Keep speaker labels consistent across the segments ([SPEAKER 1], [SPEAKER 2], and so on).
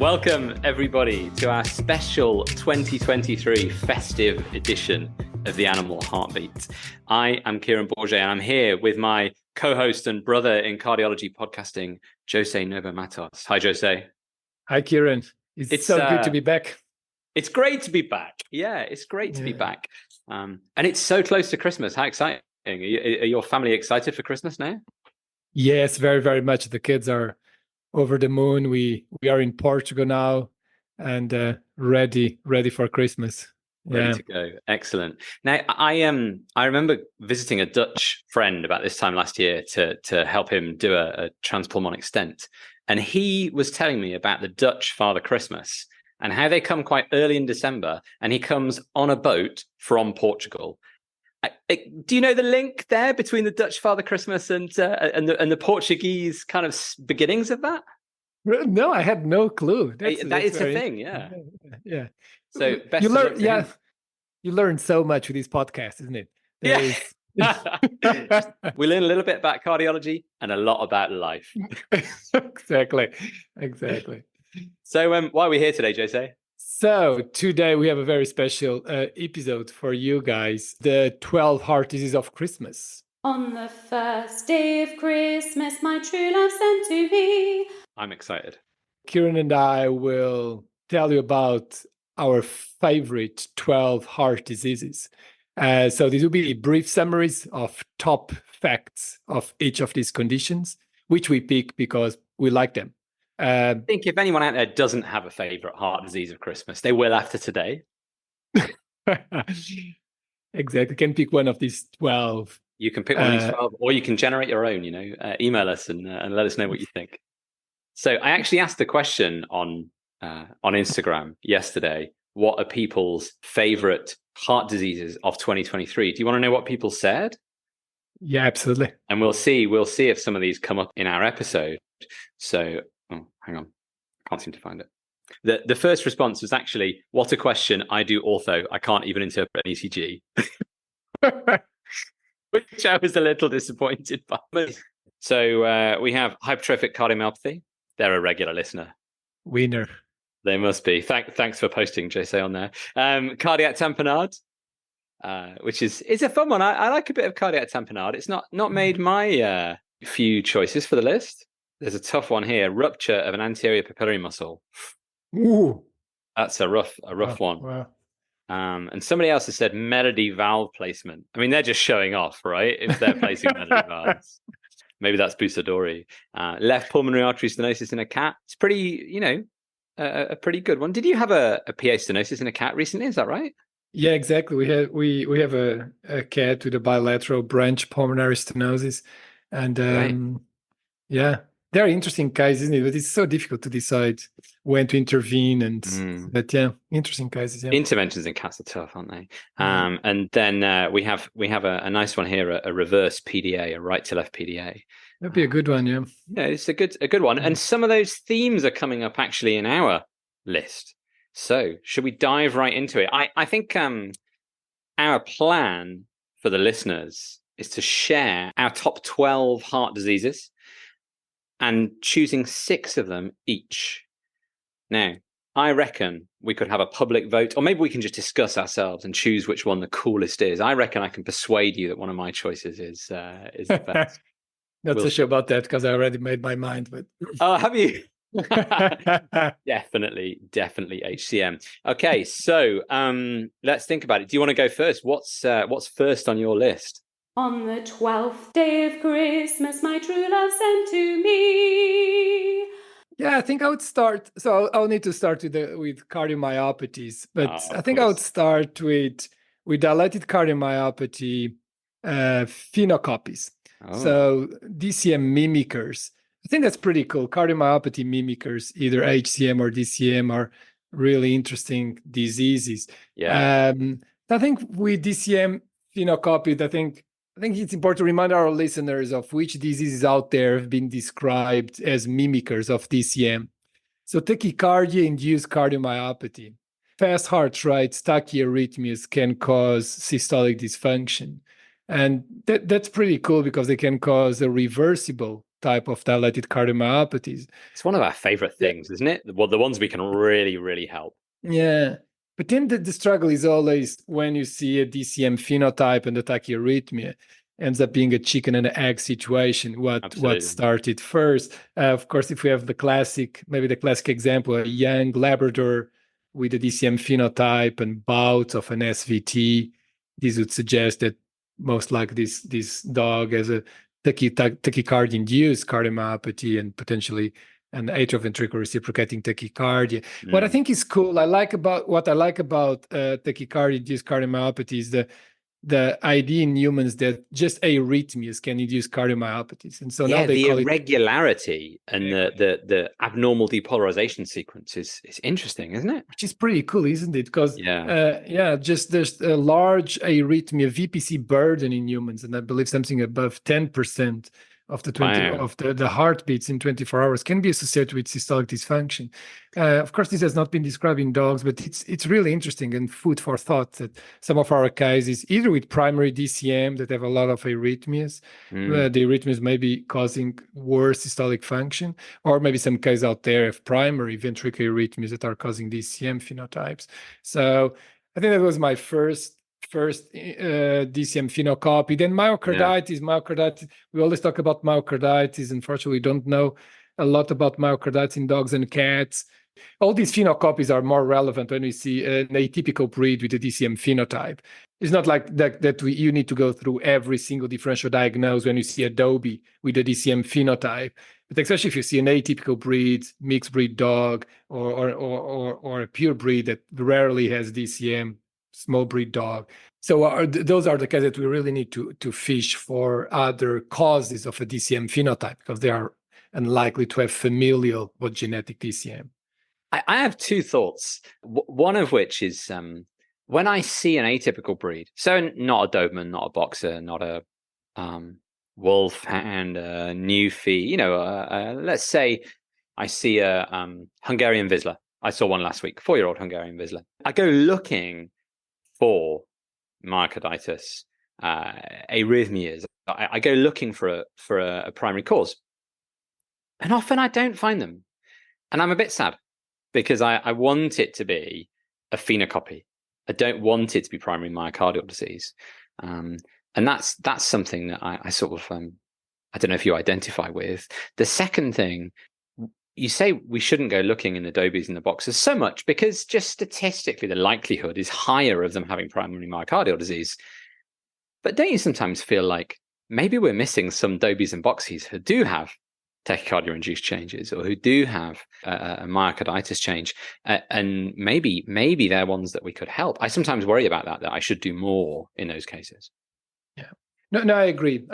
[SPEAKER 1] Welcome, everybody, to our special 2023 festive edition of the Animal Heartbeat. I am Kieran and I'm here with my co-host and brother in cardiology podcasting, Jose Novo Matos. Hi, Jose.
[SPEAKER 2] Hi, Kieran. It's so good to be back.
[SPEAKER 1] It's great to be back. Yeah, it's great to be back. And it's so close to Christmas. How exciting. Are your family excited for Christmas now?
[SPEAKER 2] Yes, very, very much. The kids are over the moon. We are in Portugal now and ready for Christmas.
[SPEAKER 1] Ready to go. Excellent. Now, I remember visiting a Dutch friend about this time last year to help him do a transpulmonic stent. And he was telling me about the Dutch Father Christmas and how they come quite early in December. And he comes on a boat from Portugal. Do you know the link there between the Dutch Father Christmas and the Portuguese kind of beginnings of that?
[SPEAKER 2] No, I had no clue.
[SPEAKER 1] That is a thing, yeah.
[SPEAKER 2] Yeah.
[SPEAKER 1] So
[SPEAKER 2] you learn so much with this podcast, isn't it?
[SPEAKER 1] We learn a little bit about cardiology and a lot about life.
[SPEAKER 2] Exactly.
[SPEAKER 1] So why are we here today, Jose?
[SPEAKER 2] So today we have a very special episode for you guys, the 12 heart diseases of Christmas.
[SPEAKER 3] On the first day of Christmas, my true love sent to me.
[SPEAKER 1] I'm excited.
[SPEAKER 2] Kieran and I will tell you about our favorite 12 heart diseases. So these will be brief summaries of top facts of each of these conditions, which we pick because we like them.
[SPEAKER 1] I think if anyone out there doesn't have a favorite heart disease of Christmas, they will after today.
[SPEAKER 2] Exactly. You can pick one of these 12.
[SPEAKER 1] You can pick one of these 12, or you can generate your own, email us and let us know what you think. So I actually asked the question on Instagram yesterday, what are people's favorite heart diseases of 2023? Do you want to know what people said?
[SPEAKER 2] Yeah, absolutely.
[SPEAKER 1] And we'll see if some of these come up in our episode. So, hang on. Can't seem to find it. The first response was actually, what a question. I do ortho. I can't even interpret an ECG. Which I was a little disappointed by. So we have hypertrophic cardiomyopathy. They're a regular listener.
[SPEAKER 2] Winner.
[SPEAKER 1] They must be. Thanks for posting, Jose, on there. Cardiac tamponade, which is a fun one. I like a bit of cardiac tamponade. It's not made my few choices for the list. There's a tough one here. Rupture of an anterior papillary muscle.
[SPEAKER 2] Ooh.
[SPEAKER 1] That's a rough one.
[SPEAKER 2] Wow.
[SPEAKER 1] And somebody else has said melody valve placement. I mean, they're just showing off, right? If they're placing melody valves. Maybe that's Busadori. Left pulmonary artery stenosis in a cat. It's pretty, a pretty good one. Did you have a PA stenosis in a cat recently? Is that right?
[SPEAKER 2] Yeah, exactly. We have a cat with a bilateral branch pulmonary stenosis. And yeah, they're interesting cases, isn't it? But it's so difficult to decide when to intervene. But yeah, interesting cases. Yeah.
[SPEAKER 1] Interventions in cats are tough, aren't they? And then we have a nice one here, a reverse PDA, a right to left PDA.
[SPEAKER 2] That'd be a good one, yeah.
[SPEAKER 1] Yeah, it's a good one. And some of those themes are coming up actually in our list. So should we dive right into it? I think our plan for the listeners is to share our top 12 heart diseases and choosing 6 of them each. Now, I reckon we could have a public vote, or maybe we can just discuss ourselves and choose which one the coolest is. I reckon I can persuade you that one of my choices is the best.
[SPEAKER 2] Not so sure about that because I already made my mind. But
[SPEAKER 1] oh, have you? Definitely HCM. Okay, so let's think about it. Do you want to go first? What's first on your list?
[SPEAKER 3] On the 12th day of Christmas, my true love sent to me.
[SPEAKER 2] Yeah, I think I would start. So I'll need to start with cardiomyopathies, but I think I would start with dilated cardiomyopathy phenocopies.
[SPEAKER 1] Oh.
[SPEAKER 2] So DCM mimickers. I think that's pretty cool. Cardiomyopathy mimickers, either HCM or DCM, are really interesting diseases.
[SPEAKER 1] Yeah.
[SPEAKER 2] I think with DCM phenocopies, I think it's important to remind our listeners of which diseases out there have been described as mimickers of DCM. So tachycardia-induced cardiomyopathy. Fast heart rates, tachyarrhythmias can cause systolic dysfunction. And that's pretty cool because they can cause a reversible type of dilated cardiomyopathies.
[SPEAKER 1] It's one of our favorite things, isn't it? Well, the ones we can really, really help.
[SPEAKER 2] Yeah. But then the struggle is always when you see a DCM phenotype and the tachyarrhythmia ends up being a chicken and egg situation. What started first? Of course, if we have maybe the classic example, a young Labrador with a DCM phenotype and bouts of an SVT, this would suggest that most likely this dog has a tachycardia-induced cardiomyopathy and potentially an atrioventricular reciprocating tachycardia. What I think is cool, what I like about tachycardia-induced cardiomyopathy is the idea in humans that just arrhythmias can induce cardiomyopathies, and so now they call
[SPEAKER 1] irregularity and the abnormal depolarization sequence is interesting, isn't it?
[SPEAKER 2] Which is pretty cool, isn't it? Because just there's a large arrhythmia VPC burden in humans, and I believe something above 10% of the heartbeats in 24 hours can be associated with systolic dysfunction. Of course, this has not been described in dogs, but it's really interesting and food for thought that some of our cases, either with primary DCM that have a lot of arrhythmias, the arrhythmias may be causing worse systolic function, or maybe some cases out there of primary ventricular arrhythmias that are causing DCM phenotypes. So I think that was my first DCM phenocopy. Then myocarditis. We always talk about myocarditis. Unfortunately, we don't know a lot about myocarditis in dogs and cats. All these phenocopies are more relevant when we see an atypical breed with a DCM phenotype. It's not like that you need to go through every single differential diagnosis when you see a Dobie with a DCM phenotype. But especially if you see an atypical breed, mixed breed dog, or a pure breed that rarely has DCM, small breed dog. So those are the cases that we really need to fish for other causes of a DCM phenotype, because they are unlikely to have familial or genetic DCM.
[SPEAKER 1] I have two thoughts. One of which is when I see an atypical breed, so not a Doberman, not a Boxer, not a Wolfhound, a Newfie, let's say I see a Hungarian Vizsla. I saw one last week, 4-year-old Hungarian Vizsla. I go looking for myocarditis, arrhythmias. I go looking for a primary cause, and often I don't find them, and I'm a bit sad because I want it to be a phenocopy. I don't want it to be primary myocardial disease, and that's something that I sort of I don't know if you identify with. The second thing, you say we shouldn't go looking in the Dobies and the Boxers so much because just statistically the likelihood is higher of them having primary myocardial disease. But don't you sometimes feel like maybe we're missing some Dobies and Boxies who do have tachycardia-induced changes or who do have a myocarditis change, and maybe they're ones that we could help? I sometimes worry about that I should do more in those cases.
[SPEAKER 2] Yeah. No, I agree.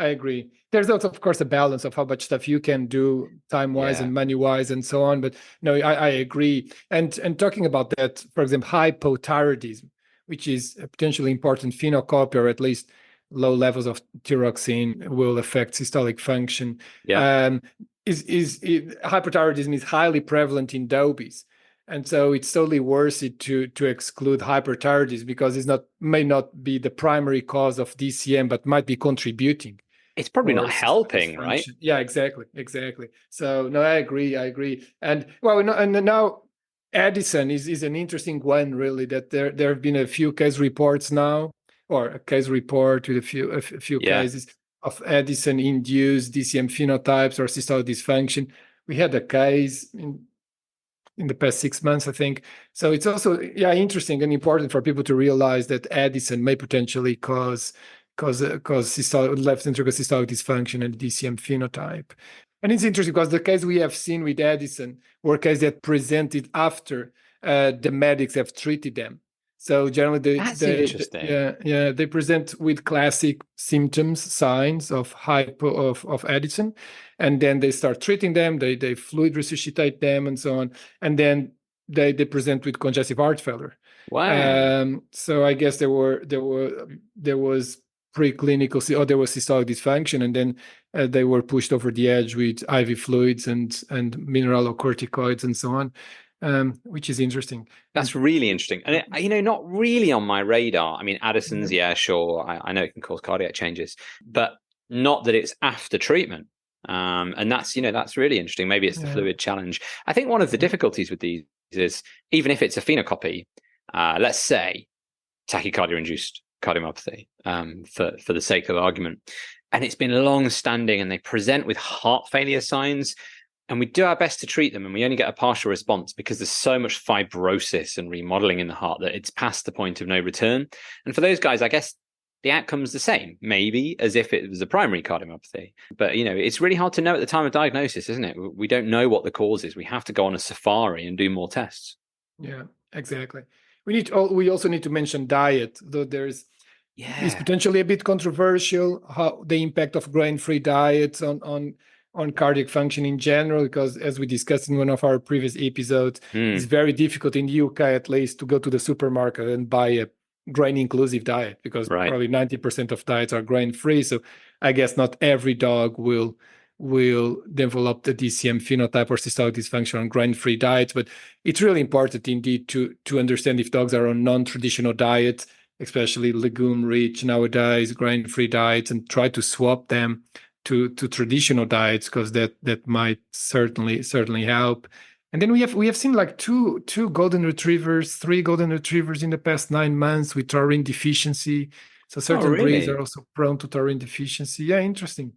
[SPEAKER 2] There's also, of course, a balance of how much stuff you can do time-wise and money-wise and so on. But no, I agree. And talking about that, for example, hypothyroidism, which is a potentially important phenocopy, or at least low levels of thyroxine will affect systolic function. Hypothyroidism is highly prevalent in Dobies. And so it's totally worth it to exclude hyperthyroidism because may not be the primary cause of DCM, but might be contributing.
[SPEAKER 1] It's probably not helping, right?
[SPEAKER 2] Yeah, exactly. So no, I agree. And now Addison is an interesting one, really. That there have been a few case reports now, or a case report with a few cases of Addison-induced DCM phenotypes or systolic dysfunction. We had a case in the past 6 months, I think. So it's also interesting and important for people to realize that Addison may potentially cause left ventricular systolic dysfunction and DCM phenotype. And it's interesting because the case we have seen with Addison were cases that presented after the medics have treated them. So generally, they present with classic symptoms, signs of Addison, and then they start treating them. They fluid resuscitate them, and so on, and then they present with congestive heart failure.
[SPEAKER 1] Wow.
[SPEAKER 2] So I guess there was preclinical, or there was systolic dysfunction, and then they were pushed over the edge with IV fluids and mineralocorticoids and so on. Which is interesting.
[SPEAKER 1] That's really interesting. And, not really on my radar. I mean, Addison's, sure. I know it can cause cardiac changes, but not that it's after treatment. And that's really interesting. Maybe it's the fluid challenge. I think one of the difficulties with these is, even if it's a phenocopy, let's say tachycardia-induced cardiomyopathy, for the sake of argument, and it's been long-standing, and they present with heart failure signs, and we do our best to treat them, and we only get a partial response because there's so much fibrosis and remodeling in the heart that it's past the point of no return. And for those guys, I guess the outcome's the same, maybe, as if it was a primary cardiomyopathy. But, it's really hard to know at the time of diagnosis, isn't it? We don't know what the cause is. We have to go on a safari and do more tests.
[SPEAKER 2] Yeah, exactly. We also need to mention diet, though it's potentially a bit controversial, how the impact of grain-free diets on cardiac function in general, because as we discussed in one of our previous episodes, it's very difficult in the UK, at least, to go to the supermarket and buy a grain-inclusive diet, because probably 90% of diets are grain-free. So I guess not every dog will develop the DCM phenotype or systolic dysfunction on grain-free diets. But it's really important indeed to understand if dogs are on non-traditional diets, especially legume-rich nowadays, grain-free diets, and try to swap them to traditional diets, because that might certainly help. And then we have seen like three golden retrievers in the past 9 months with taurine deficiency. So certain breeds are also prone to taurine deficiency. Yeah, interesting.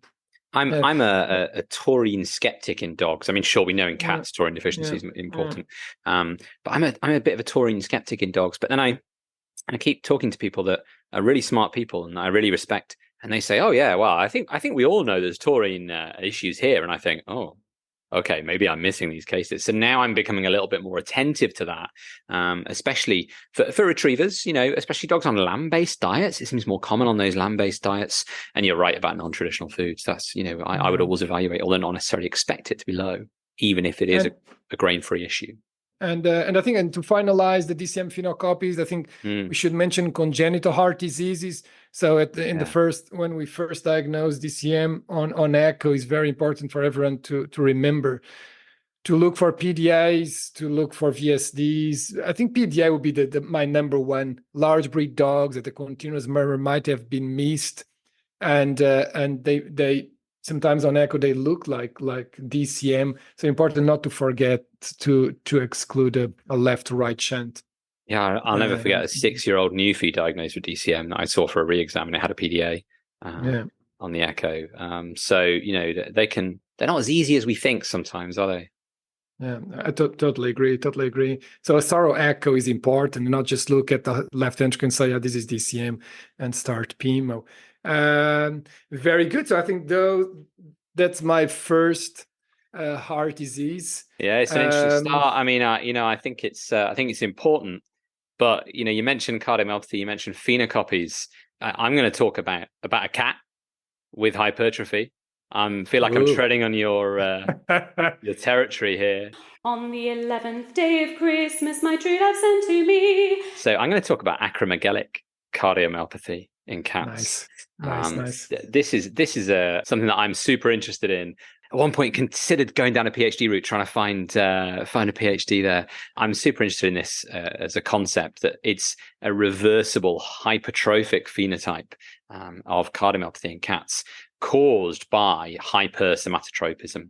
[SPEAKER 1] I'm a taurine skeptic in dogs. I mean, sure, we know in cats taurine deficiency is important, but I'm a bit of a taurine skeptic in dogs. But then I keep talking to people that are really smart people and I really respect, and they say, "Oh yeah, well, I think we all know there's taurine issues here," and I think, "Oh, okay, maybe I'm missing these cases." So now I'm becoming a little bit more attentive to that, especially for retrievers, especially dogs on lamb-based diets. It seems more common on those lamb-based diets. And you're right about non-traditional foods. That's, I would always evaluate, although not necessarily expect it to be low, even if it is a grain-free issue.
[SPEAKER 2] And I think, and to finalize the DCM phenocopies, I think we should mention congenital heart diseases. So when we first diagnosed DCM on echo, is very important for everyone to remember to look for PDAs, to look for VSDs. I think PDA would be my number one. Large breed dogs at the continuous murmur might have been missed, and they sometimes on echo they look like DCM. So important not to forget to exclude a left to right shunt.
[SPEAKER 1] Yeah, I'll never forget a 6-year-old Newfie diagnosed with DCM that I saw for a re-exam, and it had a PDA on the echo. So they're not as easy as we think sometimes, are they?
[SPEAKER 2] Yeah, I totally agree. So a thorough echo is important, not just look at the left ventricle and say, "Yeah, this is DCM," and start PEMO. Very good. So I think that's my first heart disease.
[SPEAKER 1] Yeah, it's an interesting start. I mean, I think it's important. But you mentioned cardiomyopathy, you mentioned phenocopies. I'm going to talk about a cat with hypertrophy. Feel like I'm treading on your territory here.
[SPEAKER 3] On the 11th day of Christmas, my true love sent to me.
[SPEAKER 1] So I'm going to talk about acromegalic cardiomyopathy in cats.
[SPEAKER 2] Nice.
[SPEAKER 1] This is something that I'm super interested in. At one point, considered going down a PhD route, trying to find a PhD there. I'm super interested in this as a concept, that it's a reversible hypertrophic phenotype of cardiomyopathy in cats, caused by hypersomatotropism.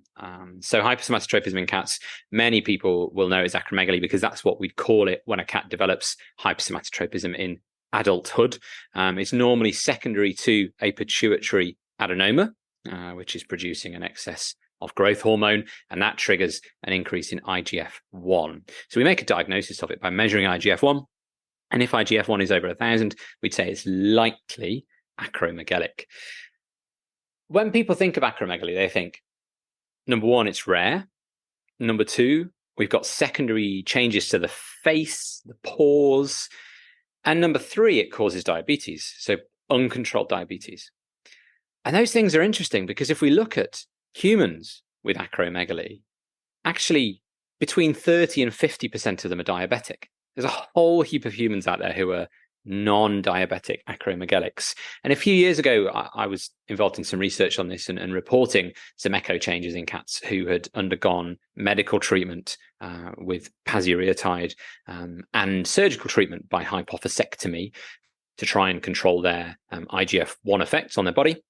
[SPEAKER 1] So hypersomatotropism in cats, many people will know it's acromegaly, because that's what we'd call it when a cat develops hypersomatotropism in adulthood. It's normally secondary to a pituitary adenoma, which is producing an excess of growth hormone, and that triggers an increase in IGF-1. So we make a diagnosis of it by measuring IGF-1, and if IGF-1 is over 1,000, we'd say it's likely acromegalic. When people think of acromegaly, they think, number one, it's rare. Number two, we've got secondary changes to the face, the paws. And number three, it causes diabetes, so uncontrolled diabetes. And those things are interesting, because if we look at humans with acromegaly, actually between 30 and 50% of them are diabetic. There's a whole heap of humans out there who are non-diabetic acromegalics. And a few years ago, I was involved in some research on this and reporting some echo changes in cats who had undergone medical treatment with pasireotide and surgical treatment by hypophysectomy to try and control their IGF-1 effects on their body.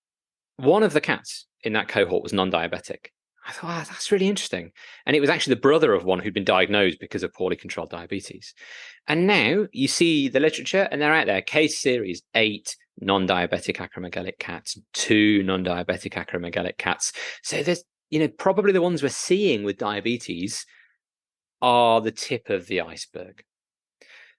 [SPEAKER 1] one of the cats in that cohort was non-diabetic. I thought, oh, that's really interesting. And it was actually the brother of one who'd been diagnosed because of poorly controlled diabetes. And now you see the literature, and they're out there. Case series 8 non-diabetic acromegalic cats, 2 non-diabetic acromegalic cats. So there's, probably the ones we're seeing with diabetes are the tip of the iceberg.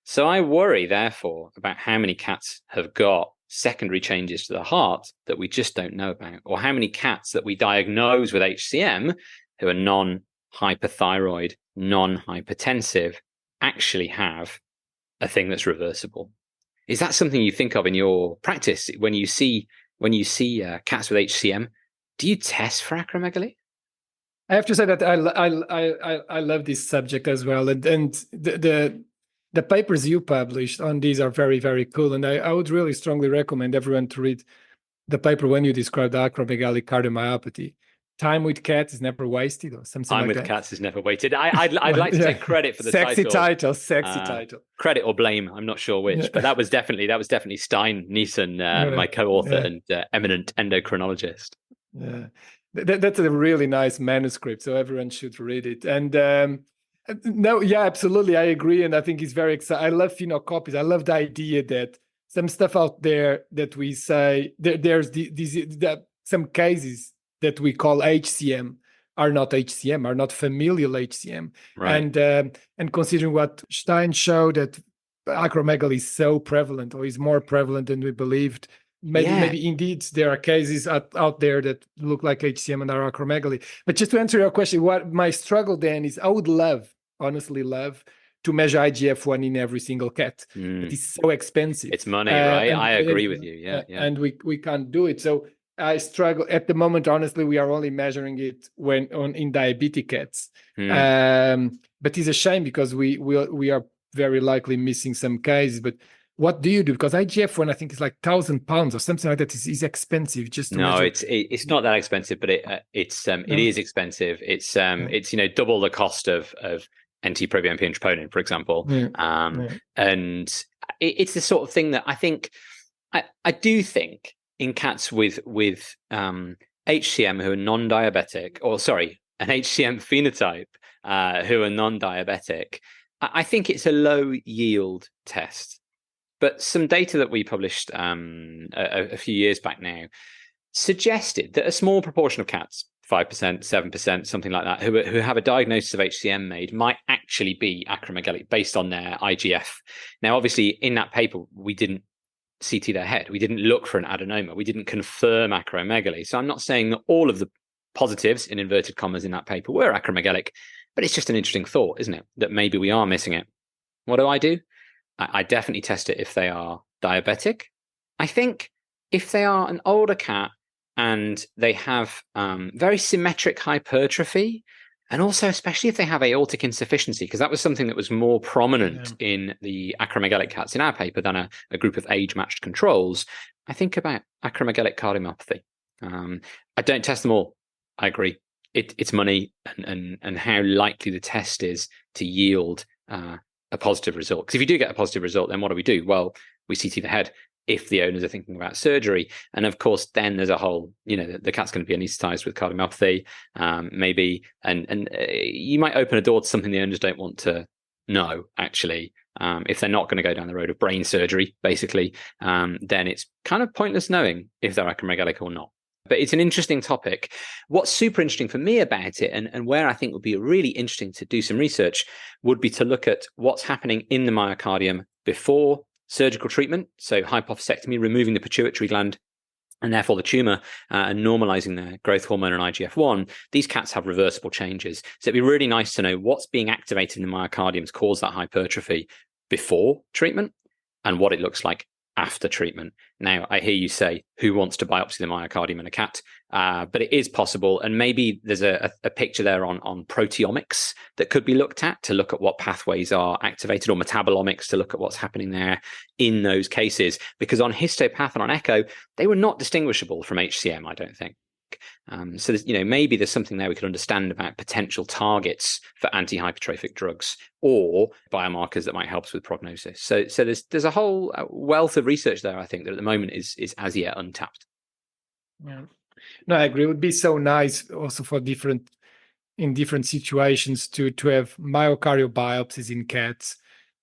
[SPEAKER 1] So I worry, therefore, about how many cats have got secondary changes to the heart that we just don't know about, or how many cats that we diagnose with HCM who are non-hyperthyroid, non-hypertensive, actually have a thing that's reversible. Is that something you think of in your practice when you see cats with HCM? Do you test for acromegaly?
[SPEAKER 2] I have to say that I love this subject as well, and the papers you published on these are very, very cool, and I would really strongly recommend everyone to read the paper when you describe the acromegalic cardiomyopathy. Time with cats is never wasted, or something
[SPEAKER 1] Time
[SPEAKER 2] like
[SPEAKER 1] with
[SPEAKER 2] that.
[SPEAKER 1] cats is never wasted. I'd like to take credit for the
[SPEAKER 2] sexy
[SPEAKER 1] title.
[SPEAKER 2] title.
[SPEAKER 1] Credit or blame, I'm not sure which, but that was definitely Stein Nielsen, my co-author and eminent endocrinologist.
[SPEAKER 2] Yeah, that's a really nice manuscript, so everyone should read it. And no, yeah, absolutely, I agree, and I think it's very exciting. I love phenocopies. I love the idea that some stuff out there that we say there's some cases that we call HCM are not HCM, are not familial HCM,
[SPEAKER 1] right.
[SPEAKER 2] And considering what Stein showed, that acromegaly is so prevalent, or is more prevalent than we believed. Maybe indeed there are cases out there that look like HCM and are acromegaly. But just to answer your question, what my struggle then is, I would honestly love to measure IGF-1 in every single cat. But it's so expensive.
[SPEAKER 1] It's money, right? I agree with you. Yeah.
[SPEAKER 2] And we can't do it. So I struggle at the moment. Honestly, we are only measuring it in diabetic cats. But it's a shame because we are very likely missing some cases. But what do you do? Because IGF-1, I think, is like £1,000 or something like that. Is expensive. Just to measure.
[SPEAKER 1] It's not that expensive, but it is expensive. It's double the cost of NT-proBNP and troponin, for example. And it's the sort of thing that I think I do think in cats with HCM who are non-diabetic, or sorry, an HCM phenotype who are non-diabetic, I think it's a low yield test. But some data that we published a few years back now suggested that a small proportion of cats, 5%, 7%, something like that, who have a diagnosis of HCM made might actually be acromegalic based on their IGF. Now, obviously, in that paper, we didn't CT their head. We didn't look for an adenoma. We didn't confirm acromegaly. So I'm not saying that all of the positives, in inverted commas, in that paper were acromegalic, but it's just an interesting thought, isn't it? That maybe we are missing it. What do? I definitely test it if they are diabetic. I think if they are an older cat and they have very symmetric hypertrophy, and also especially if they have aortic insufficiency, because that was something that was more prominent in the acromegalic cats in our paper than a group of age-matched controls, I think about acromegalic cardiomyopathy. I don't test them all. I agree. It's money and how likely the test is to yield a positive result. Because if you do get a positive result, then what do? Well, we CT the head if the owners are thinking about surgery. And of course, then there's a whole, the cat's going to be anesthetized with cardiomyopathy, maybe, and you might open a door to something the owners don't want to know, actually. If they're not going to go down the road of brain surgery, basically, then it's kind of pointless knowing if they're acromegalic or not. But it's an interesting topic. What's super interesting for me about it, and where I think would be really interesting to do some research, would be to look at what's happening in the myocardium before surgical treatment, so hypophysectomy, removing the pituitary gland, and therefore the tumor, and normalizing the growth hormone and IGF-1. These cats have reversible changes. So it'd be really nice to know what's being activated in the myocardium to cause that hypertrophy before treatment and what it looks like after treatment. Now, I hear you say, who wants to biopsy the myocardium in a cat? But it is possible. And maybe there's a picture there on proteomics that could be looked at to look at what pathways are activated, or metabolomics to look at what's happening there in those cases. Because on histopath and on echo, they were not distinguishable from HCM, I don't think. So maybe there's something there we could understand about potential targets for anti-hypertrophic drugs or biomarkers that might help us with prognosis. So there's a whole wealth of research there, I think, that at the moment is as yet untapped.
[SPEAKER 2] Yeah. No, I agree. It would be so nice also for in different situations to have myocardial biopsies in cats.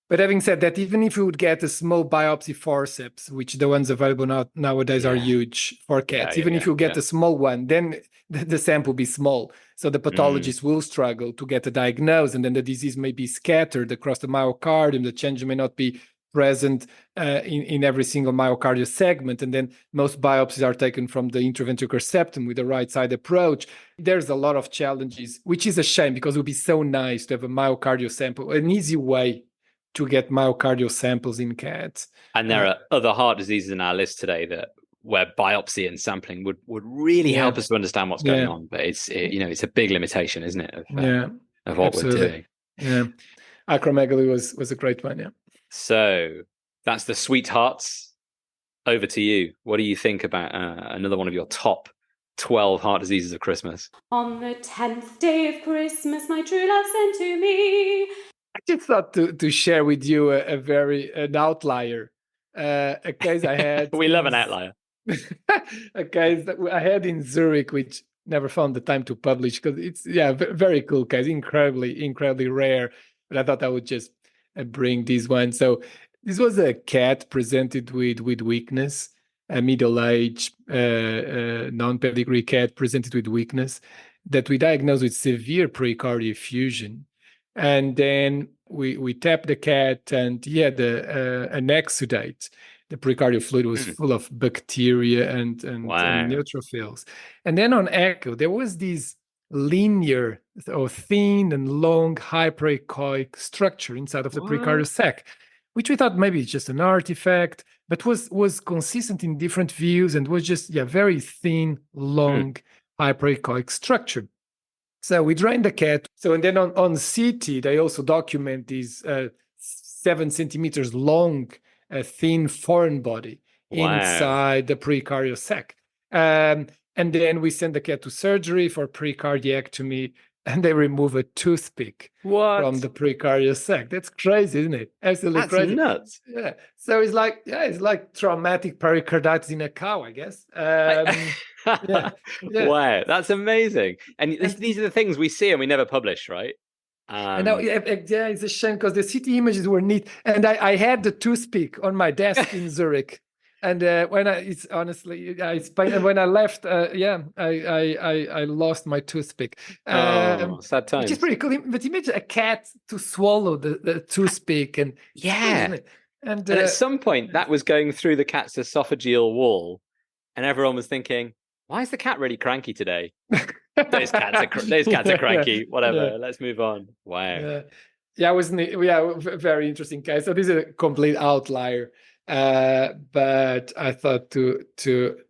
[SPEAKER 2] But having said that, even if you would get a small biopsy forceps, which the ones available nowadays are
[SPEAKER 1] Yeah.
[SPEAKER 2] huge for cats, even if you get
[SPEAKER 1] Yeah.
[SPEAKER 2] a small one, then the sample will be small. So the pathologist will struggle to get a diagnosis, and then the disease may be scattered across the myocardium. The change may not be present in every single myocardial segment. And then most biopsies are taken from the intraventricular septum with the right side approach. There's a lot of challenges, which is a shame because it would be so nice to have a myocardial sample, an easy way to get myocardial samples in cats.
[SPEAKER 1] And there are other heart diseases in our list today where biopsy and sampling would really help us to understand what's going on. But it's a big limitation, isn't it, of what we're doing.
[SPEAKER 2] Yeah, acromegaly was a great one. Yeah.
[SPEAKER 1] So that's the sweethearts. Over to you. What do you think about another one of your top 12 heart diseases of Christmas?
[SPEAKER 3] On the 10th day of Christmas, my true love sent to me.
[SPEAKER 2] I just thought to share with you an outlier. A case I had.
[SPEAKER 1] We love an outlier.
[SPEAKER 2] A case that I had in Zurich, which never found the time to publish because it's very cool case, incredibly rare. But I thought I would just bring this one. So this was a cat presented with weakness, a middle-aged non-pedigree cat presented with weakness that we diagnosed with severe pericardial effusion. And then we tapped the cat, and he had an exudate. The pericardial fluid was full of bacteria and neutrophils. And then on echo, there was this linear or thin and long hyperechoic structure inside of the pericardial sac, which we thought maybe it's just an artifact, but was consistent in different views and was just very thin, long hyperechoic structure. So we drained the cat. So and then on CT, they also document this 7 centimeters long, thin foreign body inside the pericardial sac. And then we send the cat to surgery for pericardiectomy, and they remove a toothpick from the pericardial sac. That's crazy, isn't it? Absolutely crazy.
[SPEAKER 1] Nuts.
[SPEAKER 2] Yeah. So it's like traumatic pericarditis in a cow, I guess.
[SPEAKER 1] Wow, that's amazing. And these are the things we see and we never publish, right?
[SPEAKER 2] And now, it's a shame because the CT images were neat, and I had the toothpick on my desk in Zurich. And when it's when I left, I lost my toothpick.
[SPEAKER 1] Sad times.
[SPEAKER 2] Which is pretty cool. But imagine a cat to swallow the toothpick, and
[SPEAKER 1] yeah.
[SPEAKER 2] And
[SPEAKER 1] at some point, that was going through the cat's esophageal wall, and everyone was thinking, "Why is the cat really cranky today?" Those cats are cranky. Whatever. Let's move on. Wow.
[SPEAKER 2] Very interesting case. So this is a complete outlier. But I thought to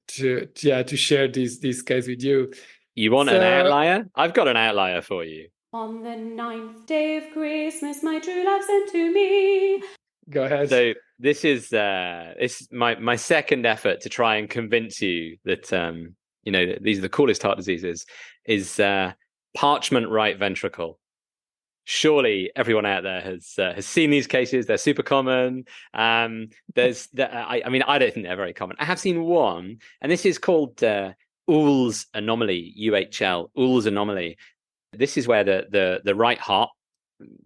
[SPEAKER 2] share this case with you.
[SPEAKER 1] You want an outlier? I've got an outlier for you.
[SPEAKER 3] On the 9th day of Christmas, my true love sent to me.
[SPEAKER 2] Go ahead.
[SPEAKER 1] So this is my second effort to try and convince you that these are the coolest heart diseases. Is parchment right ventricle. Surely everyone out there has seen these cases. They're super common. I don't think they're very common. I have seen one, and this is called Uhl's anomaly, UHL, Uhl's anomaly. This is where the right heart,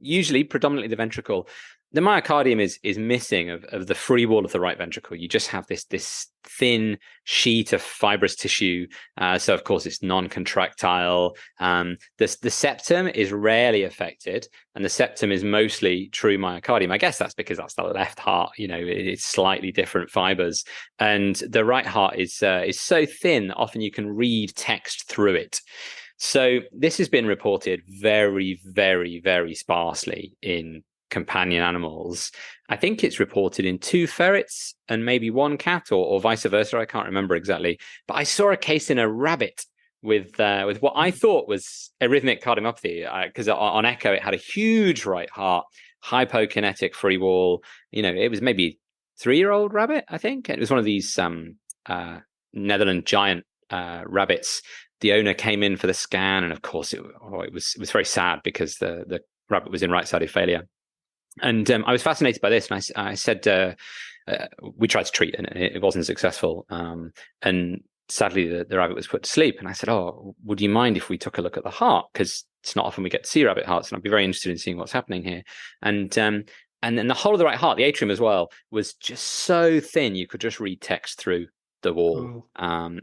[SPEAKER 1] usually predominantly the ventricle, the myocardium is missing of the free wall of the right ventricle. You just have this thin sheet of fibrous tissue. So of course it's non-contractile. The septum is rarely affected, and the septum is mostly true myocardium. I guess that's because that's the left heart. It's slightly different fibers, and the right heart is so thin that often you can read text through it. So this has been reported very, very, very sparsely in companion animals. I think it's reported in 2 ferrets and maybe 1 cat, or vice versa. I can't remember exactly. But I saw a case in a rabbit with what I thought was arrhythmic cardiomyopathy, because on echo it had a huge right heart, hypokinetic free wall. It was maybe 3-year-old rabbit, I think. It was one of these Netherland giant rabbits. The owner came in for the scan, and of course it was very sad because the rabbit was in right-sided failure. And I was fascinated by this, and I said we tried to treat, and it wasn't successful. And sadly, the rabbit was put to sleep. And I said, "Oh, would you mind if we took a look at the heart? Because it's not often we get to see rabbit hearts, and I'd be very interested in seeing what's happening here." And then the whole of the right heart, the atrium as well, was just so thin you could just read text through the wall.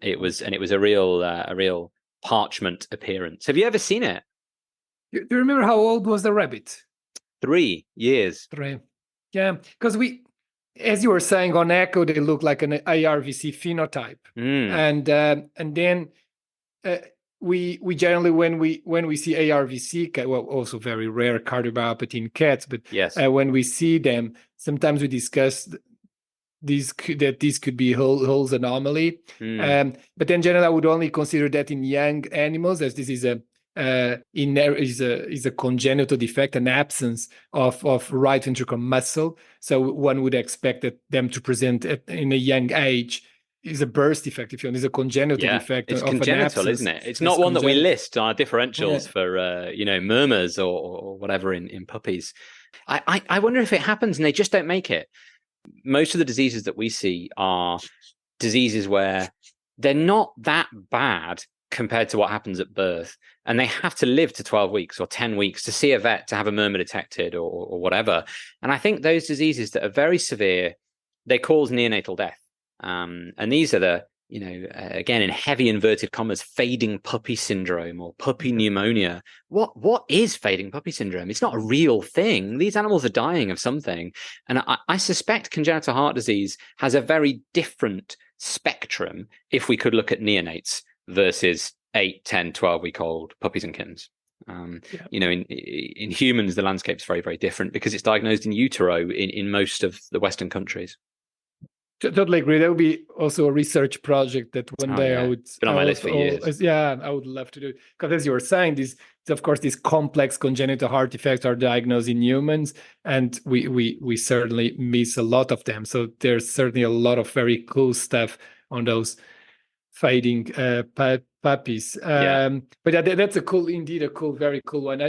[SPEAKER 1] It was a real parchment appearance. Have you ever seen it?
[SPEAKER 2] Do you remember how old was the rabbit?
[SPEAKER 1] 3 years.
[SPEAKER 2] 3. Yeah, because as you were saying on Echo, they look like an ARVC phenotype, and then we generally when we see ARVC, well, also very rare cardiomyopathy in cats, but
[SPEAKER 1] yes,
[SPEAKER 2] when we see them, sometimes we discuss this could be Hull's anomaly, but then generally I would only consider that in young animals, as this is a congenital defect, an absence of right ventricular muscle. So one would expect them to present in a young age. Is a burst defect, if you want. It's a congenital defect.
[SPEAKER 1] It's
[SPEAKER 2] of
[SPEAKER 1] congenital, isn't it? It's not one that we list on our differentials for murmurs or whatever in puppies. I wonder if it happens and they just don't make it. Most of the diseases that we see are diseases where they're not that bad compared to what happens at birth, and they have to live to 12 weeks or 10 weeks to see a vet to have a murmur detected or whatever. And I think those diseases that are very severe, they cause neonatal death. And these are the, again, in heavy inverted commas, fading puppy syndrome or puppy pneumonia. What is fading puppy syndrome? It's not a real thing. These animals are dying of something. And I suspect congenital heart disease has a very different spectrum if we could look at neonates versus 8, 10, 12-week-old puppies and kittens. In humans, the landscape's very, very different because it's diagnosed in utero in most of the Western countries.
[SPEAKER 2] Totally agree. That would be also a research project that one day I would.
[SPEAKER 1] It's been on my list for years.
[SPEAKER 2] Yeah, I would love to do. Because as you were saying, these complex congenital heart defects are diagnosed in humans, and we certainly miss a lot of them. So there's certainly a lot of very cool stuff on those fading puppies. But that's very cool one.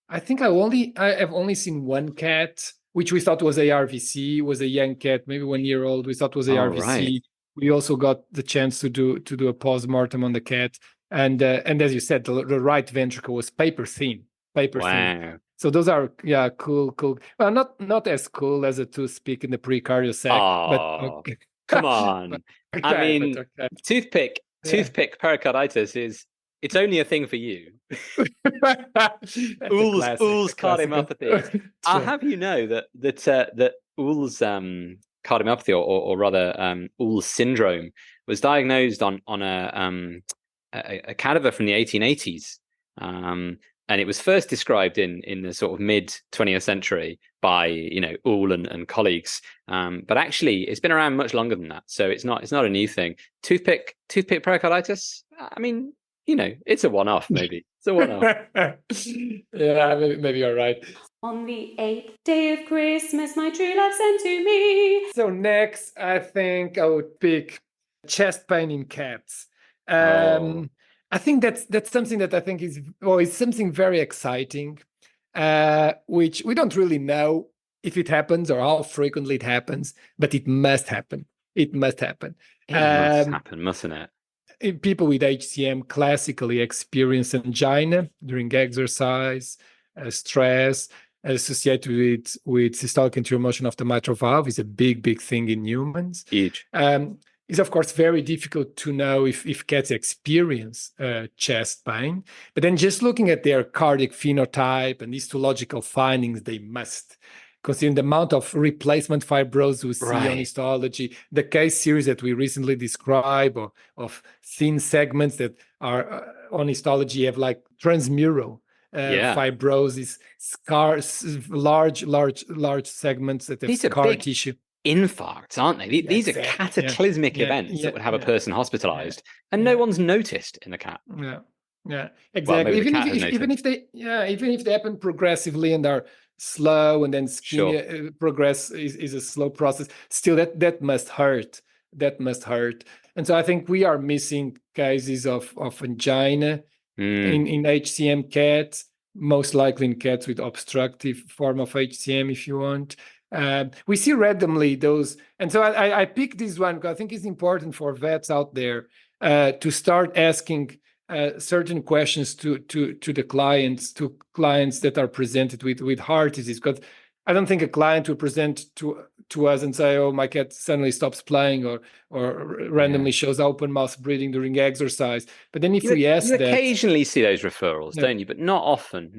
[SPEAKER 2] I think I have only seen one cat, which we thought was ARVC, was a young cat, maybe 1 year old. We thought was ARVC. Right. We also got the chance to do a post-mortem on the cat. And as you said, the right ventricle was paper thin. Thin. So those are, cool. Well, not as cool as a toothpick in the precardial sac. But okay.
[SPEAKER 1] Come on. Toothpick pericarditis it's only a thing for you. Uhl's cardiomyopathy. I'll have you know that Uhl's cardiomyopathy, or rather Uhl's syndrome, was diagnosed on a cadaver from the 1880s, and it was first described in the sort of mid 20th century by Uhl and colleagues. But actually, it's been around much longer than that, so it's not a new thing. Toothpick pericarditis. I mean, it's a one-off, maybe. It's a one-off.
[SPEAKER 2] Yeah, maybe you're right.
[SPEAKER 3] On the 8th day of Christmas, my true love sent to me.
[SPEAKER 2] So next, I think I would pick chest pain in cats. I think that's something that I think is something very exciting, which we don't really know if it happens or how frequently it happens, but it must happen. It must happen.
[SPEAKER 1] It must happen, mustn't it?
[SPEAKER 2] People with HCM classically experience angina during exercise, stress associated with systolic anterior motion of the mitral valve is a big thing in humans.
[SPEAKER 1] Huge.
[SPEAKER 2] It's of course very difficult to know if cats experience chest pain, but then just looking at their cardiac phenotype and histological findings, they must. Considering the amount of replacement fibrosis we see on histology, the case series that we recently described of thin segments that are on histology have like transmural fibrosis, scars, large segments that have scar tissue.
[SPEAKER 1] Infarcts, aren't they? These are cataclysmic events that would have a person hospitalized, and no one's noticed in the cat.
[SPEAKER 2] Yeah, exactly. Well, even if they happen progressively and are slow, and then progress is a slow process, still that must hurt. And so I think we are missing cases of angina in HCM cats, most likely in cats with obstructive form of HCM, if you want. We see randomly those, and so I picked this one because I think it's important for vets out there to start asking certain questions to the clients that are presented with heart disease. Because I don't think a client will present to us and say, "Oh, my cat suddenly stops playing or randomly shows open mouth breathing during exercise." But then if we ask
[SPEAKER 1] you
[SPEAKER 2] that,
[SPEAKER 1] occasionally see those referrals, don't you? But not often.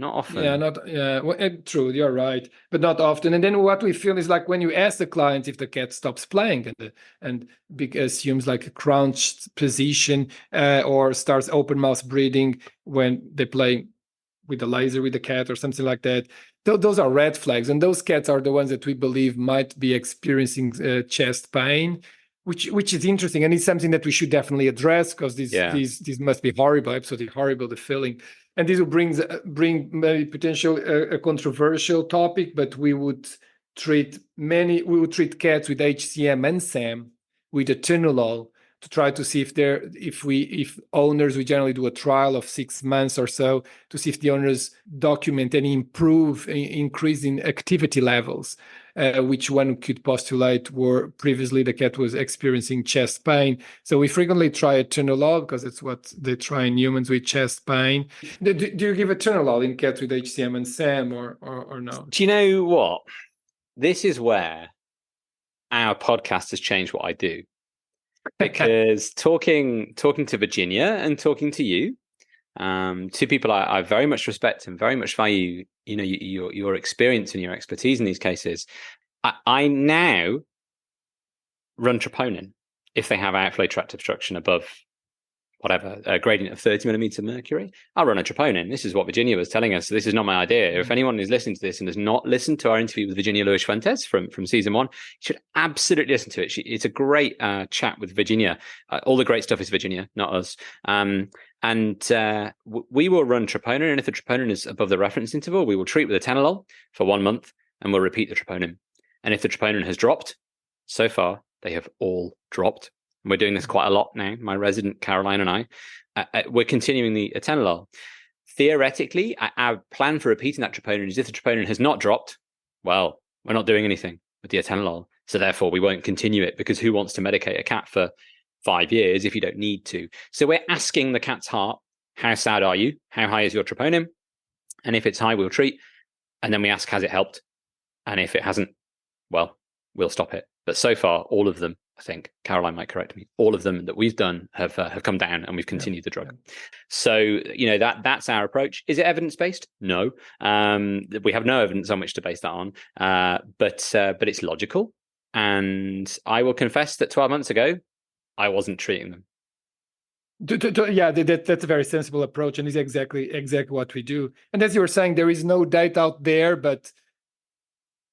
[SPEAKER 2] True, you're right, but not often. And then what we feel is like when you ask the client if the cat stops playing and assumes like a crouched position or starts open mouth breathing when they play with the laser with the cat or something like that. Those are red flags, and those cats are the ones that we believe might be experiencing chest pain, which is interesting, and it's something that we should definitely address because these must be horrible, absolutely horrible, the feeling. And this will bring maybe potential a controversial topic, but we would treat cats with HCM and SAM with atenolol to try to see if owners, we generally do a trial of 6 months or so to see if the owners document any increase in activity levels, which one could postulate were previously the cat was experiencing chest pain. So we frequently try atenolol because it's what they try in humans with chest pain. Do you give atenolol in cats with HCM and SAM or no?
[SPEAKER 1] Do you know what? This is where our podcast has changed what I do. Because talking to Virginia and talking to you, two people I very much respect and very much value, your experience and your expertise in these cases. I now run troponin if they have outflow tract obstruction above whatever, a gradient of 30 millimeters mercury. I'll run a troponin. This is what Virginia was telling us. So this is not my idea. If anyone is listening to this and has not listened to our interview with Virginia Lewis Fuentes from season 1, you should absolutely listen to it. It's a great chat with Virginia. All the great stuff is Virginia, not us. We will run troponin, and if the troponin is above the reference interval, we will treat with atenolol for 1 month, and we'll repeat the troponin. And if the troponin has dropped, so far they have all dropped. We're doing this quite a lot now. My resident Caroline and I, we're continuing the atenolol. Theoretically, our plan for repeating that troponin is if the troponin has not dropped, well, we're not doing anything with the atenolol. So therefore, we won't continue it, because who wants to medicate a cat for 5 years if you don't need to? So we're asking the cat's heart, how sad are you? How high is your troponin? And if it's high, we'll treat. And then we ask, has it helped? And if it hasn't, well, we'll stop it. But so far, all of them, I think Caroline might correct me, all of them that we've done have come down, and we've continued the drug. So that's our approach. Is it evidence-based? No. We have no evidence on which to base that on. But it's logical. And I will confess that 12 months ago, I wasn't treating them.
[SPEAKER 2] That's a very sensible approach, and is exactly what we do. And as you were saying, there is no data out there, but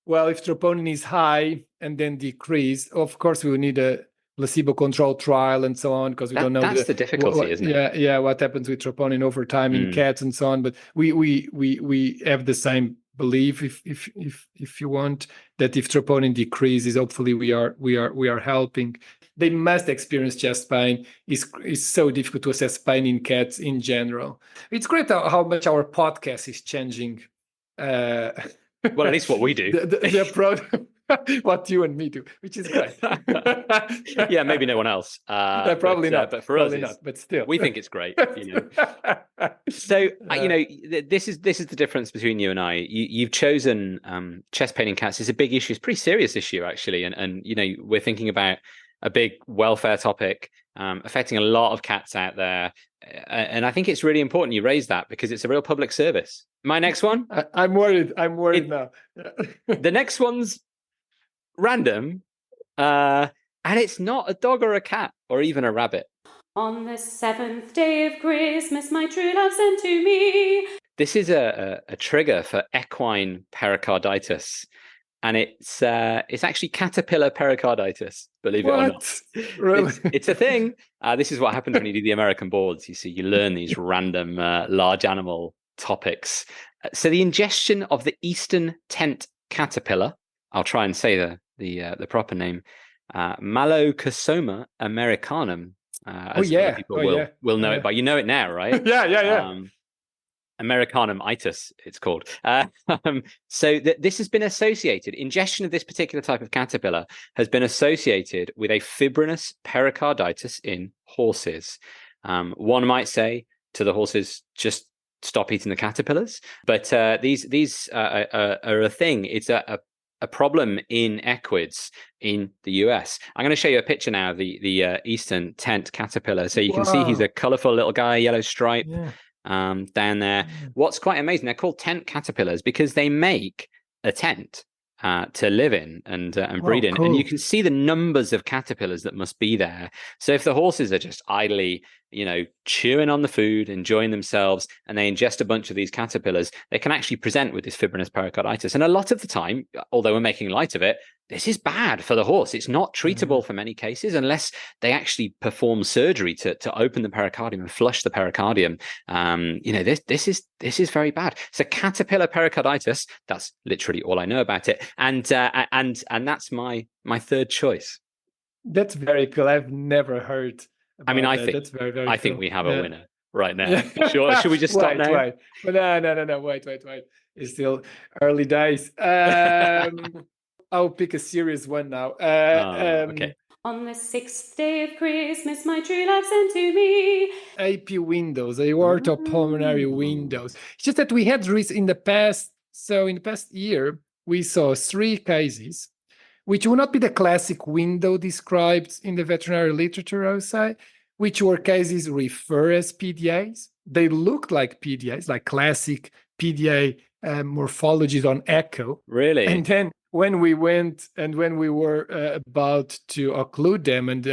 [SPEAKER 2] well, if troponin is high and then decrease, of course we will need a placebo-controlled trial and so on, because we don't know.
[SPEAKER 1] That's the difficulty, isn't it?
[SPEAKER 2] Yeah, what happens with troponin over time in cats and so on. But we have the same belief, if you want, that if troponin decreases, hopefully we are helping. They must experience chest pain. It's so difficult to assess pain in cats in general. It's great how much our podcast is changing.
[SPEAKER 1] Well, at least what we do.
[SPEAKER 2] The approach, what you and me do, which is great.
[SPEAKER 1] Yeah, maybe no one else.
[SPEAKER 2] Probably not.
[SPEAKER 1] But for us,
[SPEAKER 2] but still,
[SPEAKER 1] we think it's great. So this is the difference between you and I. You've chosen chest pain in cats. It's a big issue. It's a pretty serious issue, actually, and we're thinking about a big welfare topic affecting a lot of cats out there. And I think it's really important you raise that, because it's a real public service. My next one.
[SPEAKER 2] I'm worried now.
[SPEAKER 1] The next one's random. And it's not a dog or a cat or even a rabbit.
[SPEAKER 3] On the 7th day of Christmas, my true love sent to me.
[SPEAKER 1] This is a trigger for equine pericarditis. And it's actually caterpillar pericarditis, believe it or not.
[SPEAKER 2] Really?
[SPEAKER 1] It's a thing. This is what happens when you do the American boards. You see, you learn these random large animal topics. So the ingestion of the eastern tent caterpillar, I'll try and say the proper name, Malocosoma americanum. As people will know it by. You know it now, right?
[SPEAKER 2] Yeah.
[SPEAKER 1] Americanum-itis, it's called. So this has been associated, ingestion of this particular type of caterpillar has been associated with a fibrinous pericarditis in horses. One might say to the horses, just stop eating the caterpillars. But these are a thing. It's a problem in equids in the US. I'm going to show you a picture now of the eastern tent caterpillar. So you can see he's a colorful little guy, yellow stripe.
[SPEAKER 2] Yeah.
[SPEAKER 1] Down there. What's quite amazing, they're called tent caterpillars because they make a tent to live in and breed in.
[SPEAKER 2] Cool.
[SPEAKER 1] And you can see the numbers of caterpillars that must be there. So if the horses are just idly, chewing on the food, enjoying themselves, and they ingest a bunch of these caterpillars, they can actually present with this fibrinous pericarditis. And a lot of the time, although we're making light of it, this is bad for the horse. It's not treatable for many cases unless they actually perform surgery to open the pericardium and flush the pericardium. This is very bad. So caterpillar pericarditis, that's literally all I know about it. And that's my third choice.
[SPEAKER 2] That's very cool. I've never heard.
[SPEAKER 1] I mean,
[SPEAKER 2] that's very, very cool.
[SPEAKER 1] think we have a winner right now.
[SPEAKER 2] Yeah.
[SPEAKER 1] Should we just stop now?
[SPEAKER 2] Wait. But no. Wait. It's still early days. I'll pick a serious one now.
[SPEAKER 1] Okay.
[SPEAKER 3] On the 6th day of Christmas, my true love sent to me
[SPEAKER 2] AP windows, aortopulmonary windows. It's just that we had in the past year, we saw 3 cases, which will not be the classic window described in the veterinary literature, I would say, which were cases referred as PDAs. They looked like PDAs, like classic PDA morphologies on echo.
[SPEAKER 1] Really?
[SPEAKER 2] And then when we went and when we were about to occlude them and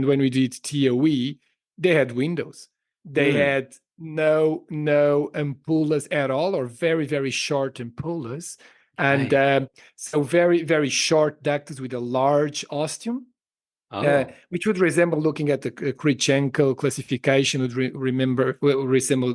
[SPEAKER 2] when we did TOE, they had windows. They had no ampullas at all, or very, very short ampullas. And so very, very short ductus with a large ostium, which would resemble, looking at the Krichenko classification, would resemble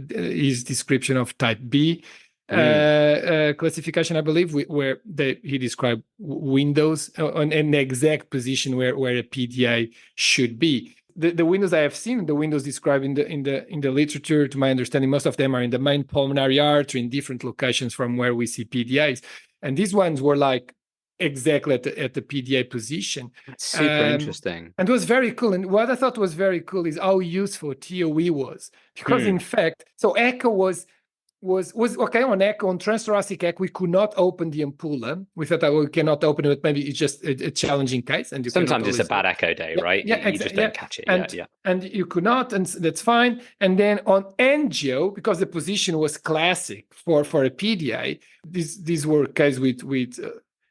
[SPEAKER 2] his description of type B classification, I believe, where he described windows on an exact position where a PDA should be. The windows I have seen, the windows described in the literature, to my understanding, most of them are in the main pulmonary artery in different locations from where we see PDAs, and these ones were like exactly at the PDA position.
[SPEAKER 1] That's super interesting.
[SPEAKER 2] And it was very cool. And what I thought was very cool is how useful TOE was, because in fact, so echo was okay on echo, on transthoracic echo. We could not open the ampulla. We thought that we cannot open it. Maybe it's just a challenging case. And
[SPEAKER 1] sometimes it's a bad echo day, right?
[SPEAKER 2] Yeah,
[SPEAKER 1] you just don't catch it.
[SPEAKER 2] And you could not, and that's fine. And then on angio, because the position was classic for a PDA, these were cases with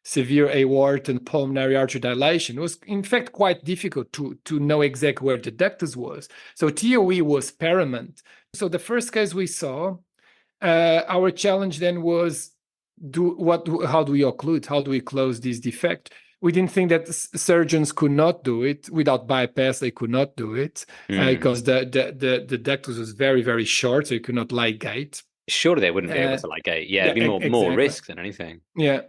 [SPEAKER 2] severe aorta and pulmonary artery dilation. It was in fact quite difficult to know exactly where the ductus was. So TOE was paramount. So the first case we saw, our challenge then was how do we occlude? How do we close this defect? We didn't think that surgeons could not do it without bypass. They could not do it because the ductus was very, very short, so you could not ligate.
[SPEAKER 1] Surely they wouldn't be able to ligate. It'd be more risk than anything.
[SPEAKER 2] Yeah.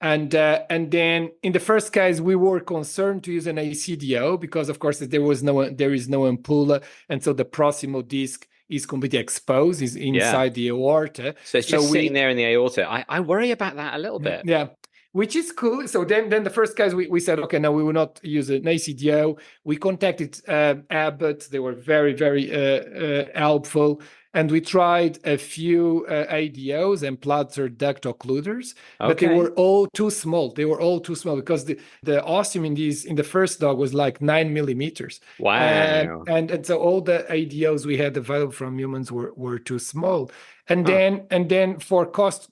[SPEAKER 2] And then in the first case, we were concerned to use an ACDO because, of course, there is no ampulla, and so the proximal disc is completely exposed, is inside the aorta.
[SPEAKER 1] So it's just sitting there in the aorta. I worry about that a little bit.
[SPEAKER 2] Yeah, which is cool. So then the first case, we said, okay, no, we will not use an ACDO. We contacted Abbott. They were very, very helpful. And we tried a few ADOs and Platzer duct occluders, but they were all too small. They were all too small because the ostium in the first dog was like 9 millimeters.
[SPEAKER 1] Wow.
[SPEAKER 2] And so all the ADOs we had available from humans were too small. And then for cost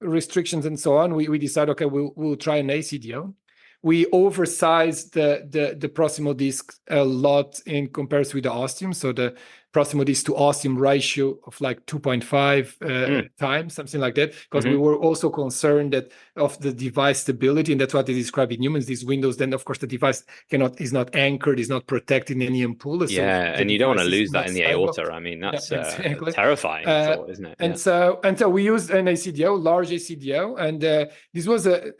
[SPEAKER 2] restrictions and so on, we decided, okay, we'll try an ACDO. We oversized the proximal disc a lot in comparison with the ostium. So the proximal disc to ostium ratio of like 2.5 times, something like that, because we were also concerned that of the device stability, and that's what they describe in humans. These windows, then of course the device is not anchored, is not protecting any ampulla.
[SPEAKER 1] So and you don't want to lose that in the aorta. I mean, that's terrifying, isn't it?
[SPEAKER 2] And so we used an ACDO, large ACDO, and this was a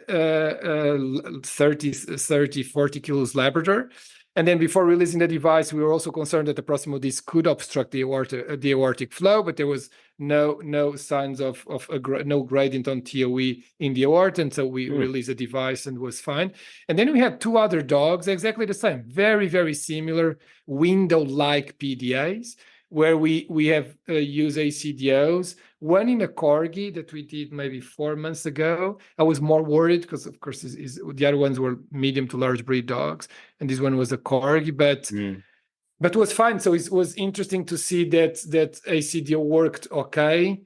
[SPEAKER 2] 30, 40 kilos Labrador. And then before releasing the device, we were also concerned that the proximal disc could obstruct the aortic flow, but there was no signs of no gradient on TOE in the aorta, and so we released the device and was fine. And then we had 2 other dogs, exactly the same, very, very similar window-like PDAs, where we have used ACDOs. One in a corgi that we did maybe 4 months ago. I was more worried because, of course, the other ones were medium to large breed dogs, and this one was a corgi, but it was fine. So it was interesting to see that ACDO worked okay.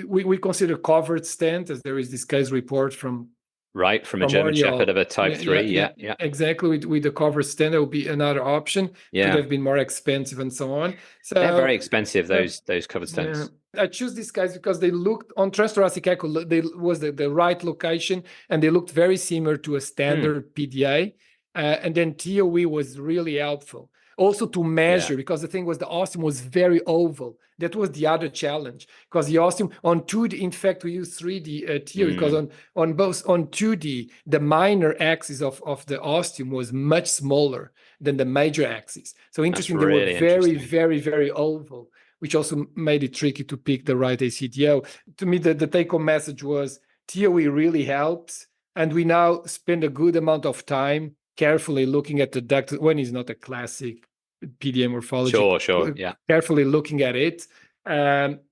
[SPEAKER 2] We consider covered stent, as there is this case report from
[SPEAKER 1] a German Shepherd of a type 3. Yeah.
[SPEAKER 2] Exactly. With the cover stand, there will be another option.
[SPEAKER 1] Yeah.
[SPEAKER 2] Could have been more expensive and so on. So
[SPEAKER 1] they're very expensive, those covered stents.
[SPEAKER 2] Yeah. I choose these guys because they looked on transthoracic echo. They was the right location, and they looked very similar to a standard PDA. And then TOE was really helpful. Also to measure, because the thing was the ostium was very oval. That was the other challenge, because the ostium on 2D, in fact, we use 3D TOE, because on 2D, the minor axis of the ostium was much smaller than the major axis. So interesting, they were very, very, very oval, which also made it tricky to pick the right ACDO. To me, the take-home message was TOE really helps, and we now spend a good amount of time carefully looking at the duct when it's not a classic PDA morphology.
[SPEAKER 1] Sure, yeah.
[SPEAKER 2] Carefully looking at it,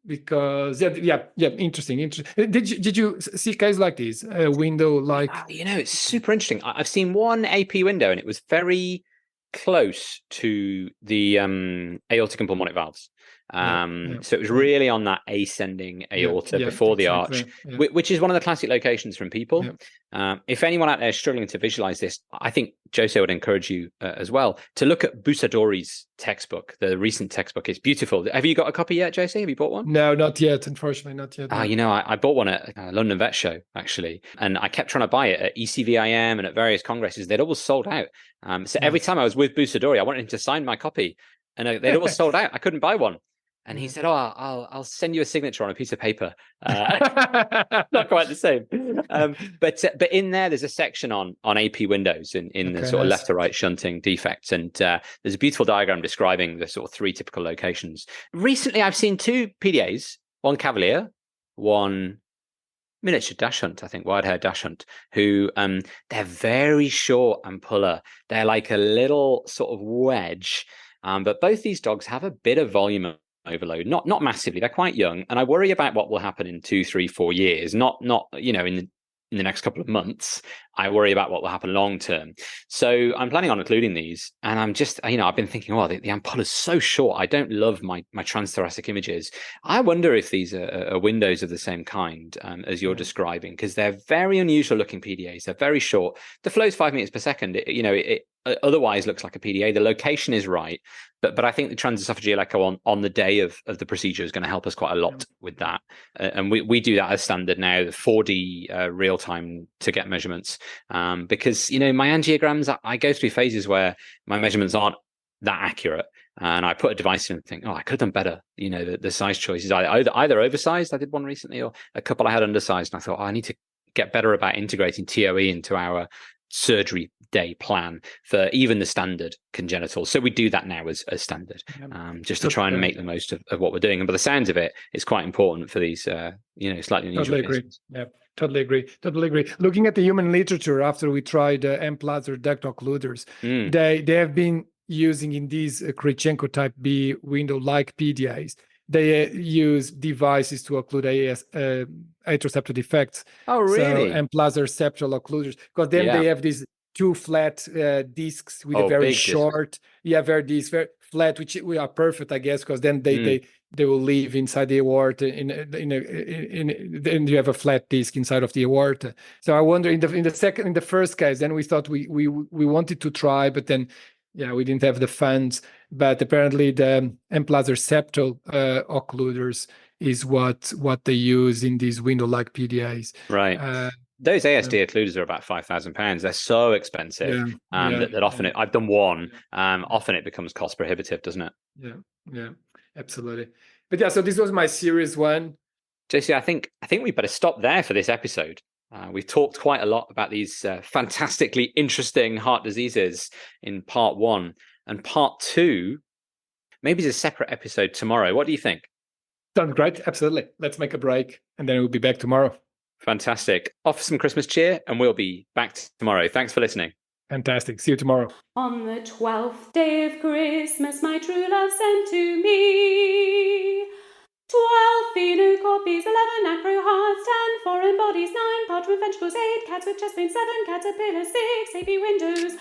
[SPEAKER 2] because interesting. Did you see cases like this? A window like
[SPEAKER 1] it's super interesting. I've seen one AP window, and it was very close to the aortic and pulmonic valves. So it was really on that ascending aorta before the arch, which is one of the classic locations from people. If anyone out there is struggling to visualize this, I think Jose would encourage you as well to look at Busadori's textbook. The recent textbook is beautiful. Have you got a copy yet, Jose? Have you bought one?
[SPEAKER 2] No, not yet. Unfortunately, not yet.
[SPEAKER 1] I bought one at London Vet Show, actually, and I kept trying to buy it at ECVIM and at various congresses. They'd all sold out. So every time I was with Busadori, I wanted him to sign my copy, and they'd all sold out. I couldn't buy one. And he said, I'll send you a signature on a piece of paper. Not quite the same. But in there's a section on AP windows in the sort of left to right shunting defects. And there's a beautiful diagram describing the sort of 3 typical locations. Recently, I've seen 2 PDAs, one Cavalier, one miniature dash hunt, I think, wide-haired dash hunt, who they're very short and puller. They're like a little sort of wedge. But both these dogs have a bit of volume overload, not massively. They're quite young, and I worry about what will happen in 2, 3, 4 years. Not in the next couple of months. I worry about what will happen long term. So I'm planning on including these, and I'm just I've been thinking, the ampulla is so short. I don't love my transthoracic images. I wonder if these are windows of the same kind as you're describing, because they're very unusual looking PDAs. They're very short. The flow is 5 meters per second. It otherwise looks like a PDA. The location is right, but I think the transesophageal echo on the day of the procedure is going to help us quite a lot with that. And we do that as standard now, the 4D real time to get measurements. Because my angiograms, I go through phases where my measurements aren't that accurate, and I put a device in and think, I could have done better. The size choices, either oversized, I did one recently, or a couple I had undersized, and I thought, I need to get better about integrating TOE into our surgery day plan for even the standard congenital. So we do that now as standard, just to try and make the most of what we're doing. And by the sounds of it, it's quite important for these slightly unusual
[SPEAKER 2] Totally agree.
[SPEAKER 1] cases.
[SPEAKER 2] Yeah, totally agree. Looking at the human literature, after we tried M-Plazer duct occluders, they have been using in these Krychenko type B window-like PDAs. They use devices to occlude atrial septal defects.
[SPEAKER 1] Oh, really?
[SPEAKER 2] So M-Plazer septal occluders, because then they have these 2 flat discs with a very short, very flat, which we are perfect, I guess, because then they will live inside the aorta, then you have a flat disc inside of the aorta. So I wonder in the first case, then we thought we wanted to try, but then we didn't have the funds. But apparently the M-Plazer septal occluders is what they use in these window-like PDAs.
[SPEAKER 1] Right. Those ASD occluders are about £5,000. They're so expensive that often I've done one. Often it becomes cost prohibitive, doesn't it?
[SPEAKER 2] Yeah, absolutely. But so this was my series 1.
[SPEAKER 1] JC, I think we better stop there for this episode. We've talked quite a lot about these fantastically interesting heart diseases in part 1, and part 2, maybe it's a separate episode tomorrow. What do you think?
[SPEAKER 2] Sounds great. Absolutely. Let's make a break and then we'll be back tomorrow.
[SPEAKER 1] Fantastic. Offer some Christmas cheer and we'll be back tomorrow. Thanks for listening.
[SPEAKER 2] Fantastic. See you tomorrow.
[SPEAKER 3] On the 12th day of Christmas, my true love sent to me 12 phoenocopies, 11 acro hearts, 10 foreign bodies, 9 parchment ventricles, 8 cats with chest pain, 7 caterpillars, 6 AP windows.